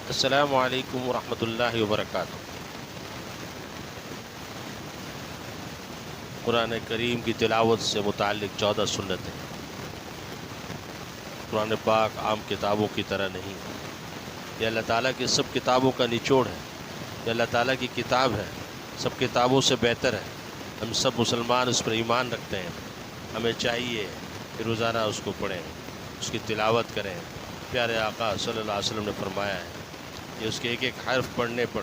السلام علیکم ورحمۃ اللہ وبرکاتہ۔ قرآن کریم کی تلاوت سے متعلق 14 سنتیں۔ قرآن پاک عام کتابوں کی طرح نہیں، یہ اللہ تعالیٰ کی سب کتابوں کا نچوڑ ہے، یہ اللہ تعالیٰ کی کتاب ہے، سب کتابوں سے بہتر ہے۔ ہم سب مسلمان اس پر ایمان رکھتے ہیں، ہمیں چاہیے کہ روزانہ اس کو پڑھیں، اس کی تلاوت کریں۔ پیارے آقا صلی اللہ علیہ وسلم نے فرمایا ہے کہ اس کے ایک ایک حرف پڑھنے پر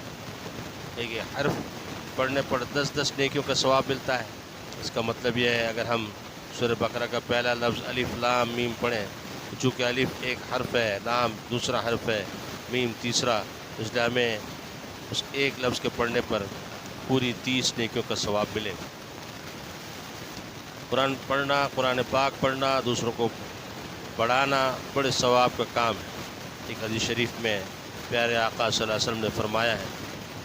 10 نیکیوں کا ثواب ملتا ہے۔ اس کا مطلب یہ ہے اگر ہم سورہ بقرہ کا پہلا لفظ الف لام میم پڑھیں، چونکہ الف ایک حرف ہے، لام دوسرا حرف ہے، میم تیسرا، اس لیے ہمیں اس ایک لفظ کے پڑھنے پر پوری 30 نیکیوں کا ثواب ملے گا۔ قرآن پڑھنا، قرآن پاک پڑھنا، دوسروں کو پڑھانا بڑے ثواب کا کام ہے۔ ایک حدیث شریف میں پیارے آقا صلی اللہ علیہ وسلم نے فرمایا ہے،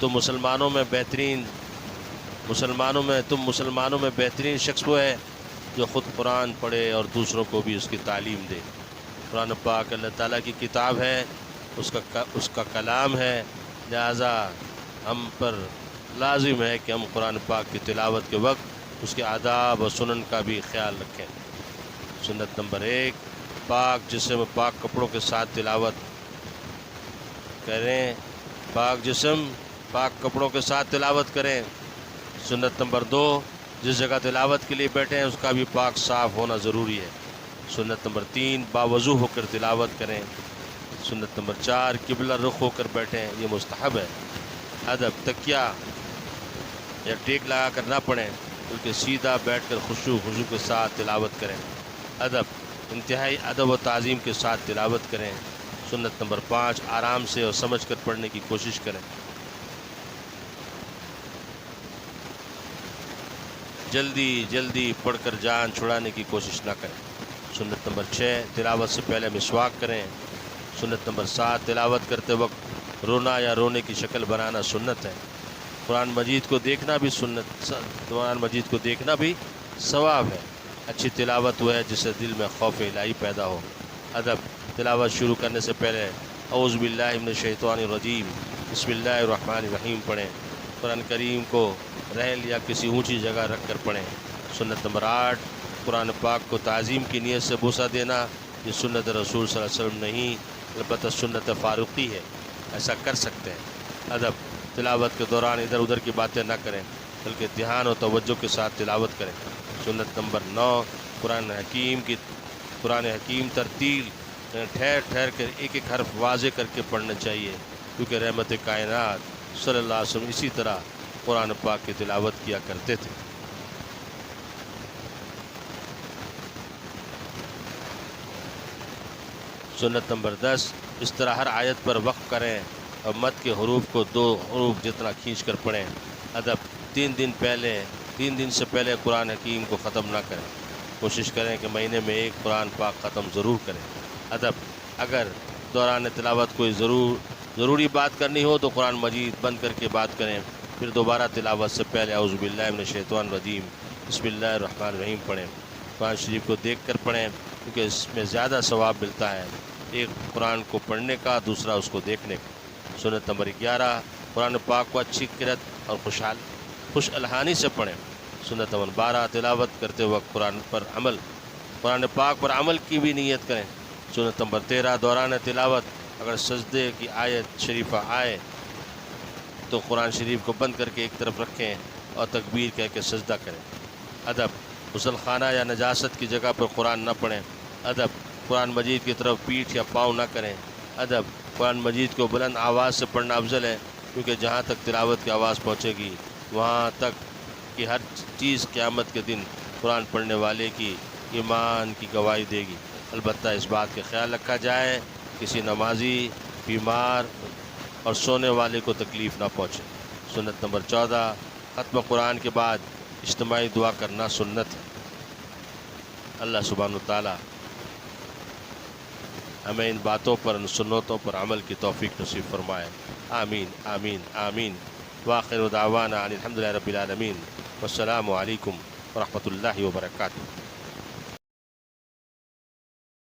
تم مسلمانوں میں بہترین شخص وہ ہے جو خود قرآن پڑھے اور دوسروں کو بھی اس کی تعلیم دے۔ قرآن پاک اللہ تعالیٰ کی کتاب ہے، اس کا کلام ہے، لہذا ہم پر لازم ہے کہ ہم قرآن پاک کی تلاوت کے وقت اس کے آداب و سنن کا بھی خیال رکھیں۔ سنت نمبر 1، پاک جسم پاک کپڑوں کے ساتھ تلاوت کریں، پاک جسم پاک کپڑوں کے ساتھ تلاوت کریں۔ سنت نمبر 2، جس جگہ تلاوت کے لیے بیٹھیں اس کا بھی پاک صاف ہونا ضروری ہے۔ سنت نمبر 3، باوضو ہو کر تلاوت کریں۔ سنت نمبر 4، قبلہ رخ ہو کر بیٹھیں، یہ مستحب ہے۔ ادب، تکیہ یا ٹیک لگا کر نہ پڑھیں بلکہ سیدھا بیٹھ کر خشوع کے ساتھ تلاوت کریں۔ ادب، انتہائی ادب و تعظیم کے ساتھ تلاوت کریں۔ سنت نمبر 5، آرام سے اور سمجھ کر پڑھنے کی کوشش کریں۔ جلدی پڑھ کر جان چھڑانے کی کوشش نہ کریں۔ سنت نمبر 6، تلاوت سے پہلے مسواک کریں۔ سنت نمبر 7، تلاوت کرتے وقت رونا یا رونے کی شکل بنانا سنت ہے۔ قرآن مجید کو دیکھنا بھی ثواب ہے۔ اچھی تلاوت وہ ہے جس سے دل میں خوف الہی پیدا ہو۔ ادب، تلاوت شروع کرنے سے پہلے اعوذ باللہ من الشیطان الرجیم بسم اللہ الرحمن الرحیم پڑھیں۔ قرآن کریم کو رحل یا کسی اونچی جگہ رکھ کر پڑھیں۔ سنت نمبر 8، قرآن پاک کو تعظیم کی نیت سے بوسہ دینا، یہ سنت رسول صلی اللہ علیہ وسلم نہیں، البتہ سنت فاروقی ہے، ایسا کر سکتے ہیں۔ ادب، تلاوت کے دوران ادھر ادھر کی باتیں نہ کریں بلکہ دھیان و توجہ کے ساتھ تلاوت کریں۔ سنت نمبر 9، قرآن حکیم ترتیل ٹھہر کر ایک ایک حرف واضح کر کے پڑھنا چاہیے، کیونکہ رحمت کائنات صلی اللہ علیہ وسلم اسی طرح قرآن پاک کی تلاوت کیا کرتے تھے۔ سنت نمبر 10، اس طرح ہر آیت پر وقف کریں اور مد کے حروف کو 2 حروف جتنا کھینچ کر پڑھیں۔ ادب، 3 دن سے پہلے قرآن حکیم کو ختم نہ کریں، کوشش کریں کہ مہینے میں ایک قرآن پاک ختم ضرور کریں۔ ادب، اگر دوران تلاوت کوئی ضروری بات کرنی ہو تو قرآن مجید بند کر کے بات کریں، پھر دوبارہ تلاوت سے پہلے اعوذ باللہ من الشیطان الرجیم بسم اللہ الرحمن الرحیم پڑھیں۔ قرآن شریف کو دیکھ کر پڑھیں کیونکہ اس میں زیادہ ثواب ملتا ہے، ایک قرآن کو پڑھنے کا، دوسرا اس کو دیکھنے کا۔ سنت نمبر 11، قرآن پاک کو اچھی قرأت اور خوش الحانی سے پڑھیں۔ سنت نمبر 12، تلاوت کرتے وقت قرآن پاک پر عمل کی بھی نیت کریں۔ سنت نمبر 13، دوران تلاوت اگر سجدے کی آیت شریفہ آئے تو قرآن شریف کو بند کر کے ایک طرف رکھیں اور تکبیر کہہ کے سجدہ کریں۔ ادب، غسل خانہ یا نجاست کی جگہ پر قرآن نہ پڑھیں۔ ادب، قرآن مجید کی طرف پیٹھ یا پاؤں نہ کریں۔ ادب، قرآن مجید کو بلند آواز سے پڑھنا افضل ہے، کیونکہ جہاں تک تلاوت کی آواز پہنچے گی وہاں تک کہ ہر چیز قیامت کے دن قرآن پڑھنے والے کی ایمان کی گواہی دے گی۔ البتہ اس بات کا خیال رکھا جائے کسی نمازی، بیمار اور سونے والے کو تکلیف نہ پہنچے۔ سنت نمبر 14، ختم قرآن کے بعد اجتماعی دعا کرنا سنت ہے۔ اللہ سبحانہ وتعالی ہمیں ان باتوں پر، ان سنتوں پر عمل کی توفیق نصیب فرمائے۔ آمین آمین آمین۔ وآخر دعوانا ان الحمد للہ رب العالمین، والسلام علیکم ورحمۃ اللہ وبرکاتہ۔